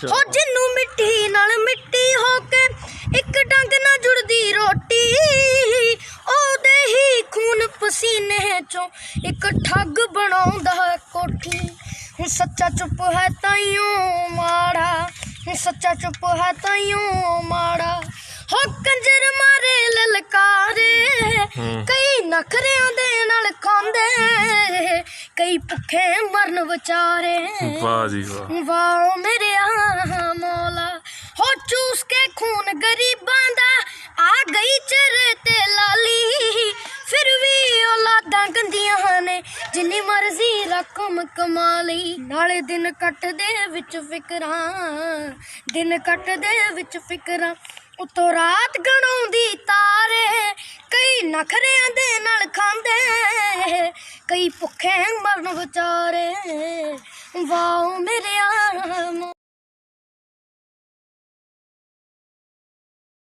हो जिन्नू मिट्टी नाल मिट्टी होके एक डंग ना जुड़दी रोटी ओदे ही खून पसीने चों एक ठग बनाउंदा कोठी सच्चा चुप है ताइयों माड़ा सच्चा चुप है ताइयों माड़ा हो कंजर मारे ललकारे कई नखरियां दे नाल खांदे कई भुखे मरन बेचारे वाह जी वाह वाह मेरे मौला हो चूस के खून गरीबां दा आ गई चरे ते लाली फिर भी औलादां गंदियां ने जिन्नी मर्जी रकम कमा लई नाले दिन कटदे विच फिकरां उतो रात गणाउंदी तारे कई नखरियां दे नाल खांदे कई भुखे मरन बेचारे वाह मेरे